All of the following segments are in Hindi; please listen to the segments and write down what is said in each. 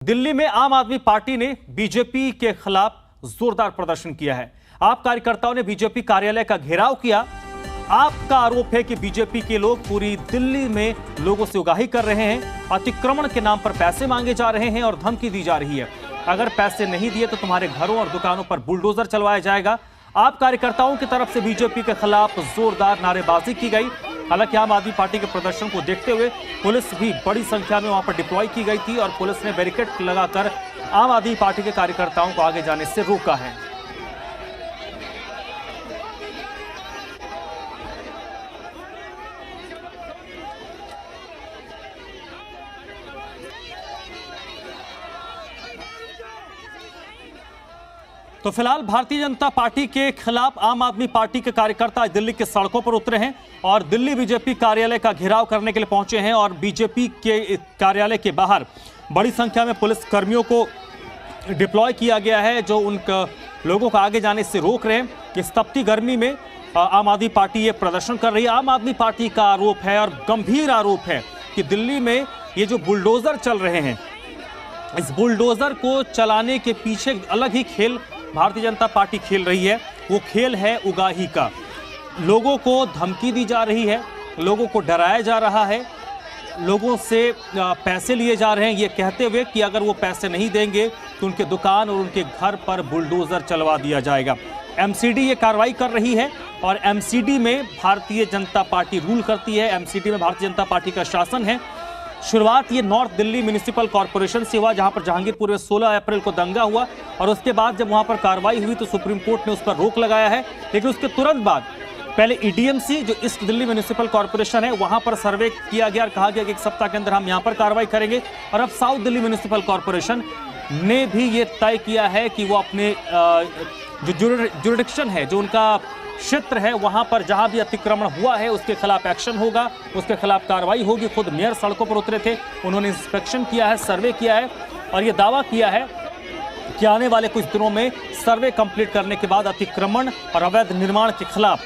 दिल्ली में आम आदमी पार्टी ने बीजेपी के खिलाफ जोरदार प्रदर्शन किया है। आप कार्यकर्ताओं ने बीजेपी कार्यालय का घेराव किया। आपका आरोप है कि बीजेपी के लोग पूरी दिल्ली में लोगों से उगाही कर रहे हैं, अतिक्रमण के नाम पर पैसे मांगे जा रहे हैं और धमकी दी जा रही है। अगर पैसे नहीं दिए तो तुम्हारे घरों और दुकानों पर बुलडोजर चलवाया जाएगा। आप कार्यकर्ताओं की तरफ से बीजेपी के खिलाफ जोरदार नारेबाजी की गई। हालांकि आम आदमी पार्टी के प्रदर्शन को देखते हुए पुलिस भी बड़ी संख्या में वहां पर डिप्लॉय की गई थी और पुलिस ने बैरिकेड लगाकर आम आदमी पार्टी के कार्यकर्ताओं को आगे जाने से रोका है। तो फिलहाल भारतीय जनता पार्टी के खिलाफ आम आदमी पार्टी के कार्यकर्ता दिल्ली के सड़कों पर उतरे हैं और दिल्ली बीजेपी कार्यालय का घेराव करने के लिए पहुंचे हैं और बीजेपी के कार्यालय के बाहर बड़ी संख्या में पुलिस कर्मियों को डिप्लॉय किया गया है, जो उन लोगों को आगे जाने से रोक रहे हैं। इस तपती गर्मी में आम आदमी पार्टी ये प्रदर्शन कर रही है। आम आदमी पार्टी का आरोप है और गंभीर आरोप है कि दिल्ली में ये जो बुलडोजर चल रहे हैं, इस बुलडोजर को चलाने के पीछे अलग ही खेल भारतीय जनता पार्टी खेल रही है। वो खेल है उगाही का। लोगों को धमकी दी जा रही है, लोगों को डराया जा रहा है, लोगों से पैसे लिए जा रहे हैं, ये कहते हुए कि अगर वो पैसे नहीं देंगे तो उनके दुकान और उनके घर पर बुलडोजर चलवा दिया जाएगा। एमसीडी ये कार्रवाई कर रही है और एमसीडी में भारतीय जनता पार्टी रूल करती है। एमसीडी में भारतीय जनता पार्टी का शासन है। शुरुआत ये नॉर्थ दिल्ली म्युनिसिपल कॉरपोरेशन से हुआ, जहां पर जहांगीरपुर में 16 अप्रैल को दंगा हुआ और उसके बाद जब वहां पर कार्रवाई हुई तो सुप्रीम कोर्ट ने उस पर रोक लगाया है। लेकिन उसके तुरंत बाद पहले ईडीएमसी, जो ईस्ट दिल्ली म्युनिसिपल कॉरपोरेशन है, वहां पर सर्वे किया गया और कहा गया कि एक सप्ताह के अंदर हम यहां पर कार्रवाई करेंगे। और अब साउथ दिल्ली म्युनिसिपल कॉरपोरेशन ने भी ये तय किया है कि वो अपने जो जुरिडिक्शन है, जो उनका क्षेत्र है, वहां पर जहां भी अतिक्रमण हुआ है उसके खिलाफ एक्शन होगा, उसके खिलाफ कार्रवाई होगी। खुद मेयर सड़कों पर उतरे थे, उन्होंने इंस्पेक्शन किया है, सर्वे किया है और यह दावा किया है कि आने वाले कुछ दिनों में सर्वे कंप्लीट करने के बाद अतिक्रमण और अवैध निर्माण के खिलाफ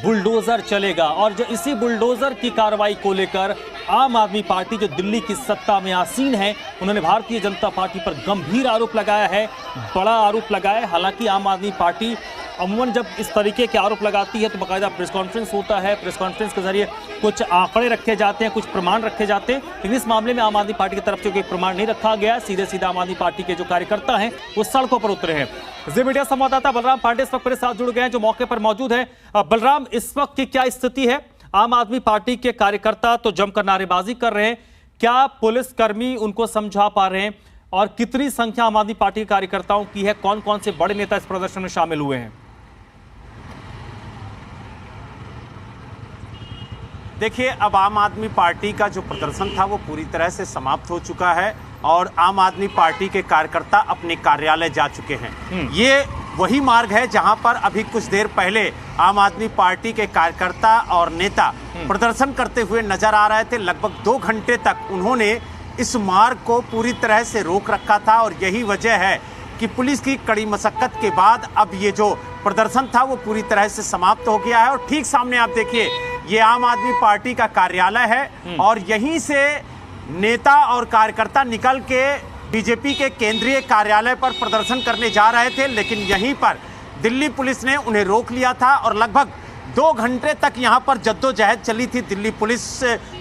बुलडोजर चलेगा। और जो इसी बुलडोजर की कार्रवाई को लेकर आम आदमी पार्टी, जो दिल्ली की सत्ता में आसीन है, उन्होंने भारतीय जनता पार्टी पर गंभीर आरोप लगाया है, बड़ा आरोप लगाया है। हालांकि आम आदमी पार्टी अमूमन जब इस तरीके के आरोप लगाती है तो बाकायदा प्रेस कॉन्फ्रेंस होता है, प्रेस कॉन्फ्रेंस के जरिए कुछ आंकड़े रखे जाते हैं, कुछ प्रमाण रखे जाते हैं। लेकिन इस मामले में आम आदमी पार्टी की तरफ से कोई प्रमाण नहीं रखा गया। सीधे आम आदमी पार्टी के जो कार्यकर्ता हैं वो सड़कों पर उतरे हैं। जी मीडिया संवाददाता बलराम पांडे इस वक्त मेरे साथ जुड़ गए हैं, जो मौके पर मौजूद है। बलराम, इस वक्त की क्या स्थिति है? आम आदमी पार्टी के कार्यकर्ता तो जमकर नारेबाजी कर रहे हैं, क्या पुलिसकर्मी उनको समझा पा रहे हैं और कितनी संख्या आम आदमी पार्टी के कार्यकर्ताओं की है? कौन कौन से बड़े नेता इस प्रदर्शन में शामिल हुए हैं? देखिए, अब आम आदमी पार्टी का जो प्रदर्शन था वो पूरी तरह से समाप्त हो चुका है और आम आदमी पार्टी के कार्यकर्ता अपने कार्यालय जा चुके हैं। ये वही मार्ग है जहां पर अभी कुछ देर पहले आम आदमी पार्टी के कार्यकर्ता और नेता प्रदर्शन करते हुए नजर आ रहे थे। लगभग 2 घंटे तक उन्होंने इस मार्ग को पूरी तरह से रोक रखा था और यही वजह है कि पुलिस की कड़ी मशक्कत के बाद अब ये जो प्रदर्शन था वो पूरी तरह से समाप्त हो गया है। और ठीक सामने आप देखिए, ये आम आदमी पार्टी का कार्यालय है और यहीं से नेता और कार्यकर्ता निकल के बीजेपी के केंद्रीय कार्यालय पर प्रदर्शन करने जा रहे थे। लेकिन यहीं पर दिल्ली पुलिस ने उन्हें रोक लिया था और लगभग 2 घंटे तक यहाँ पर जद्दोजहद चली थी दिल्ली पुलिस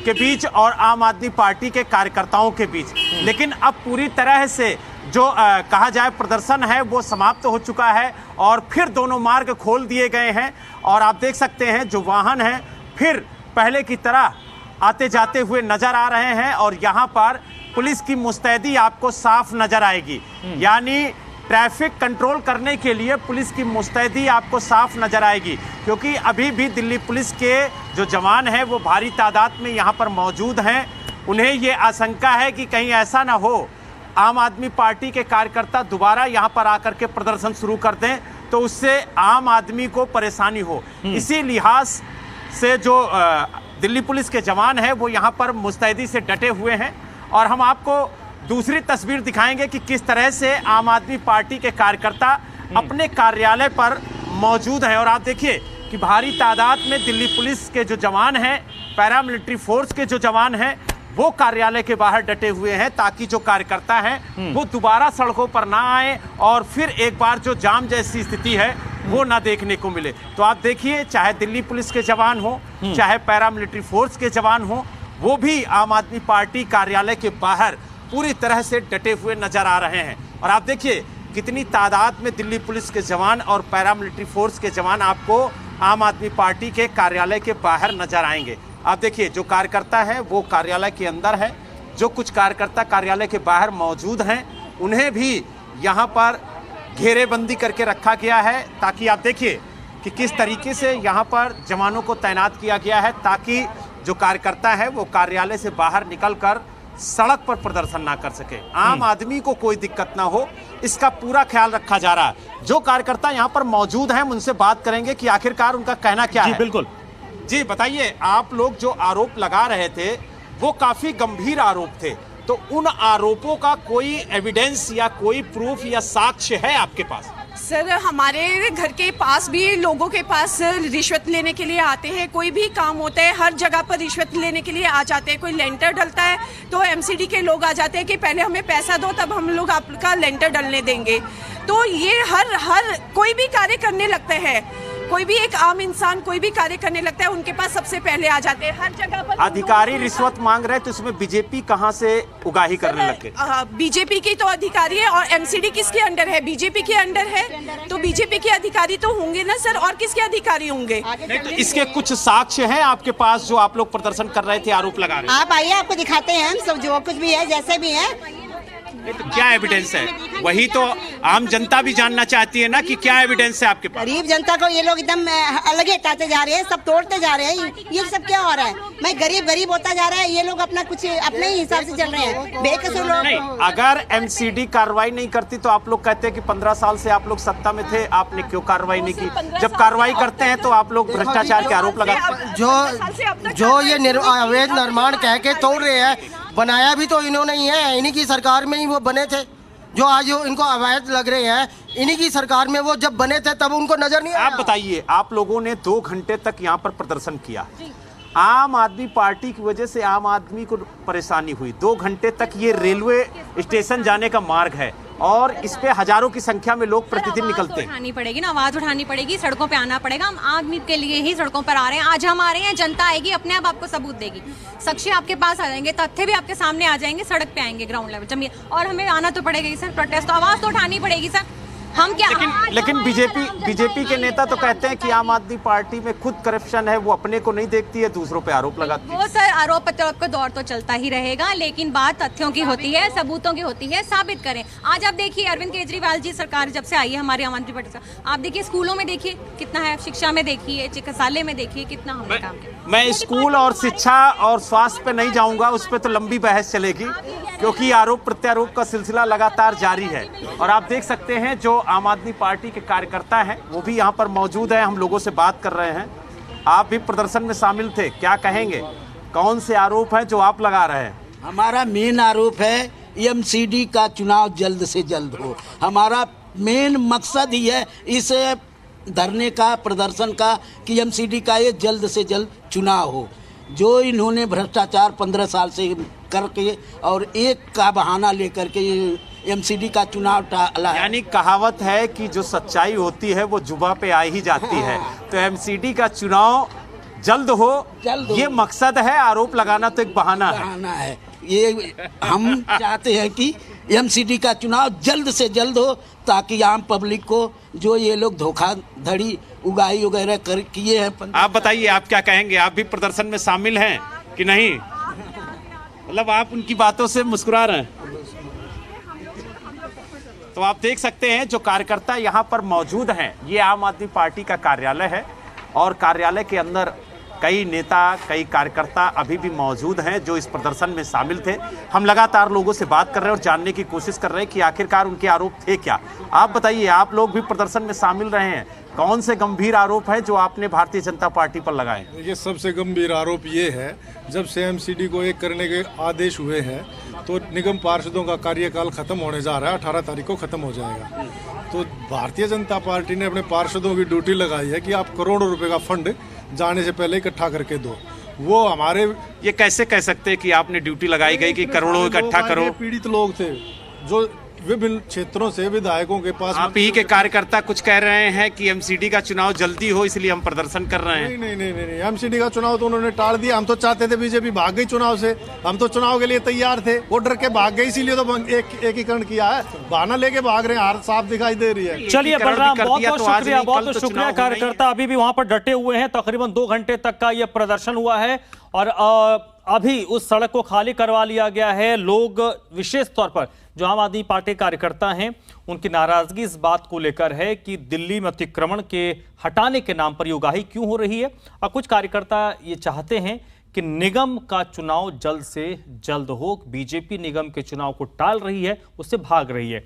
के बीच और आम आदमी पार्टी के कार्यकर्ताओं के बीच। लेकिन अब पूरी तरह से जो कहा जाए प्रदर्शन है वो समाप्त हो चुका है और फिर दोनों मार्ग खोल दिए गए हैं। और आप देख सकते हैं जो वाहन हैं फिर पहले की तरह आते जाते हुए नजर आ रहे हैं और यहाँ पर पुलिस की मुस्तैदी आपको साफ नजर आएगी। यानी ट्रैफिक कंट्रोल करने के लिए पुलिस की मुस्तैदी आपको साफ नजर आएगी, क्योंकि अभी भी दिल्ली पुलिस के जो जवान हैं वो भारी तादाद में यहाँ पर मौजूद हैं। उन्हें ये आशंका है कि कहीं ऐसा ना हो आम आदमी पार्टी के कार्यकर्ता दोबारा यहाँ पर आकर के प्रदर्शन शुरू कर दें तो उससे आम आदमी को परेशानी हो। इसी लिहाज से जो दिल्ली पुलिस के जवान हैं वो यहाँ पर मुस्तैदी से डटे हुए हैं और हम आपको दूसरी तस्वीर दिखाएंगे कि किस तरह से आम आदमी पार्टी के कार्यकर्ता अपने कार्यालय पर मौजूद हैं। और आप देखिए कि भारी तादाद में दिल्ली पुलिस के जो जवान हैं, पैरामिलिट्री फोर्स के जो जवान हैं, वो कार्यालय के बाहर डटे हुए हैं ताकि जो कार्यकर्ता हैं वो दोबारा सड़कों पर ना आए और फिर एक बार जो जाम जैसी स्थिति है वो ना देखने को मिले। तो आप देखिए, चाहे दिल्ली पुलिस के जवान हो, चाहे पैरामिलिट्री फोर्स के जवान हो, वो भी आम आदमी पार्टी कार्यालय के बाहर पूरी तरह से डटे हुए नजर आ रहे हैं। और आप देखिए कितनी तादाद में दिल्ली पुलिस के जवान और पैरामिलिट्री फोर्स के जवान आपको आम आदमी पार्टी के कार्यालय के बाहर नजर आएंगे। आप देखिए, जो कार्यकर्ता है वो कार्यालय के अंदर है, जो कुछ कार्यकर्ता कार्यालय के बाहर मौजूद हैं उन्हें भी यहाँ पर घेरेबंदी करके रखा गया है, ताकि आप देखिए कि किस तरीके से यहाँ पर जवानों को तैनात किया गया है ताकि जो कार्यकर्ता है वो कार्यालय से बाहर निकलकर सड़क पर प्रदर्शन ना कर सके, आम आदमी को कोई दिक्कत ना हो, इसका पूरा ख्याल रखा जा रहा है। जो कार्यकर्ता यहाँ पर मौजूद हैं उनसे बात करेंगे कि आखिरकार उनका कहना क्या है। बिल्कुल जी बताइए, आप लोग जो आरोप लगा रहे थे वो काफी गंभीर आरोप थे, तो उन आरोपों का कोई एविडेंस या कोई प्रूफ या साक्ष्य है आपके पास? सर, हमारे घर के पास भी लोगों के पास रिश्वत लेने के लिए आते हैं। कोई भी काम होता है हर जगह पर रिश्वत लेने के लिए आ जाते हैं। कोई लेंटर डलता है तो एमसीडी के लोग आ जाते हैं कि पहले हमें पैसा दो तब हम लोग आपका लेंटर डलने देंगे। तो ये हर कोई भी कार्य करने लगते हैं, कोई भी एक आम इंसान कोई भी कार्य करने लगता है उनके पास सबसे पहले आ जाते हैं। हर जगह पर अधिकारी रिश्वत मांग रहे तो इसमें बीजेपी कहां से उगाही करने लगे? बीजेपी की तो अधिकारी है और एमसीडी किसके अंडर है? बीजेपी के अंडर है, तो बीजेपी के अधिकारी तो होंगे ना सर, और किसके अधिकारी होंगे? नहीं, तो इसके कुछ साक्ष्य हैं आपके पास जो आप लोग प्रदर्शन कर रहे थे, आरोप लगा रहे थे? आप आइए, आपको दिखाते हैं हम सब, जो कुछ भी है जैसे भी है। तो क्या एविडेंस है? वही तो आम जनता भी जानना चाहती है ना कि क्या एविडेंस है आपके पास। गरीब जनता को ये लोग एकदम अलग हटाते जा रहे हैं, सब तोड़ते जा रहे हैं। ये सब क्या हो रहा है? मैं गरीब होता जा रहा है, ये लोग अपना कुछ अपने ही हिसाब से चल रहे हैं, बेकसूर लोग। नहीं, अगर एमसीडी कार्रवाई नहीं करती तो आप लोग कहते हैं कि 15 साल से आप लोग सत्ता में थे, आपने क्यों कार्रवाई नहीं की? जब कार्रवाई करते हैं तो आप लोग भ्रष्टाचार के आरोप लगाते। जो ये अवैध निर्माण कह के तोड़ रहे हैं, बनाया भी तो इन्होंने ही है, इन्हीं की सरकार में ही वो बने थे। जो आज इनको अवैध लग रहे हैं, इन्हीं की सरकार में वो जब बने थे तब उनको नजर नहीं आया। आप बताइए, आप लोगों ने 2 घंटे तक यहाँ पर प्रदर्शन किया, आम आदमी पार्टी की वजह से आम आदमी को परेशानी हुई। 2 घंटे तक ये रेलवे स्टेशन जाने का मार्ग है और इस पे हजारों की संख्या में लोग प्रतिदिन निकलते हैं। उठानी पड़ेगी ना, आवाज उठानी पड़ेगी, सड़कों पे आना पड़ेगा। हम आदमी के लिए ही सड़कों पर आ रहे हैं। आज हम आ रहे हैं, जनता आएगी, अपने आप आपको सबूत देगी, साक्ष्य आपके पास आ जाएंगे, तथ्य भी आपके सामने आ जाएंगे, सड़क पे आएंगे, ग्राउंड लेवल जमीन, और हमें आना तो पड़ेगा ही सर, प्रोटेस्ट तो आवाज तो उठानी पड़ेगी सर। हम क्या लेकिन बीजेपी के नेता तो कहते हैं कि आम आदमी पार्टी में खुद करप्शन है, वो अपने को नहीं देखती है, दूसरों पे आरोप लगाती है। वो सर आरोप प्रत्यारोप का दौर तो चलता ही रहेगा, लेकिन बात तथ्यों की होती है, सबूतों की होती है, साबित करें। आज आप देखिए, अरविंद केजरीवाल जी सरकार जब से आई है हमारी आम आदमी पार्टी से, आप देखिए स्कूलों में देखिए कितना है, शिक्षा में देखिए, चिकित्सालय में देखिए कितना हमने काम किया। मैं स्कूल और शिक्षा और स्वास्थ्य पे नहीं जाऊंगा, उस पर तो लंबी बहस चलेगी क्योंकि आरोप प्रत्यारोप का सिलसिला लगातार जारी है। और आप देख सकते हैं जो आम आदमी पार्टी के कार्यकर्ता हैं वो भी यहाँ पर मौजूद हैं, हम लोगों से बात कर रहे हैं। आप भी प्रदर्शन में शामिल थे, क्या कहेंगे? कौन से आरोप हैं जो आप लगा रहे हैं? हमारा मेन आरोप है एमसीडी का चुनाव जल्द से जल्द हो। हमारा मेन मकसद ही है इस धरने का, प्रदर्शन का, कि एमसीडी का ये जल्द से जल्द चुनाव हो। जो इन्होंने भ्रष्टाचार 15 साल से करके और एक का बहाना लेकर के एमसीडी का चुनाव टाला है। यानी कहावत है कि जो सच्चाई होती है वो जुबा पे आ ही जाती है। तो एमसीडी का चुनाव जल्द हो, ये मकसद है, आरोप लगाना तो एक बहाना है। ये हम चाहते हैं कि एमसीडी का चुनाव जल्द से जल्द हो, ताकि आम पब्लिक को जो ये लोग धोखाधड़ी उगाही वगैरह कर किए हैं। आप बताइए, आप क्या कहेंगे? आप भी प्रदर्शन में शामिल हैं कि नहीं? मतलब आप उनकी बातों से मुस्कुरा रहे हैं। तो आप देख सकते हैं जो कार्यकर्ता यहाँ पर मौजूद हैं, ये आम आदमी पार्टी का कार्यालय है और कार्यालय के अंदर कई नेता, कई कार्यकर्ता अभी भी मौजूद हैं जो इस प्रदर्शन में शामिल थे। हम लगातार लोगों से बात कर रहे हैं और जानने की कोशिश कर रहे हैं कि आखिरकार उनके आरोप थे क्या। आप बताइए, आप लोग भी प्रदर्शन में शामिल रहे हैं, कौन से गंभीर आरोप है जो आपने भारतीय जनता पार्टी पर लगाए? ये सबसे गंभीर आरोप ये है, जब से एमसीडी को एक करने के आदेश हुए हैं तो निगम पार्षदों का कार्यकाल खत्म होने जा रहा है, 18 तारीख को खत्म हो जाएगा। तो भारतीय जनता पार्टी ने अपने पार्षदों की ड्यूटी लगाई है कि आप करोड़ों रुपए का फंड जाने से पहले इकट्ठा करके दो। वो हमारे ये कैसे कह सकते हैं कि आपने ड्यूटी लगाई गई कि करोड़ों इकट्ठा करो? पीड़ित लोग थे जो विभिन्न क्षेत्रों से विधायकों के पास। आप ही के कार्यकर्ता कुछ कह रहे हैं कि एमसीडी का चुनाव जल्दी हो इसलिए हम प्रदर्शन कर रहे हैं। नहीं, एमसीडी का चुनाव तो उन्होंने टाल दिया। हम तो चाहते थे, बीजेपी भाग गई चुनाव से, हम तो चुनाव के लिए तैयार थे, वो डर के भाग गई, इसीलिए तो एकीकरण किया है। बहाना लेके भाग रहे हैं, हार साफ दिखाई दे रही है। चलिए बलराम, बहुत बहुत शुक्रिया। कार्यकर्ता अभी भी वहां पर डटे हुए हैं। तकरीबन 2 घंटे तक का यह प्रदर्शन हुआ है और अभी उस सड़क को खाली करवा लिया गया है। लोग, विशेष तौर पर जो आम आदमी पार्टी कार्यकर्ता हैं, उनकी नाराजगी इस बात को लेकर है कि दिल्ली में अतिक्रमण के हटाने के नाम पर ये उगाही क्यों हो रही है। और कुछ कार्यकर्ता ये चाहते हैं कि निगम का चुनाव जल्द से जल्द हो। बीजेपी निगम के चुनाव को टाल रही है, उससे भाग रही है।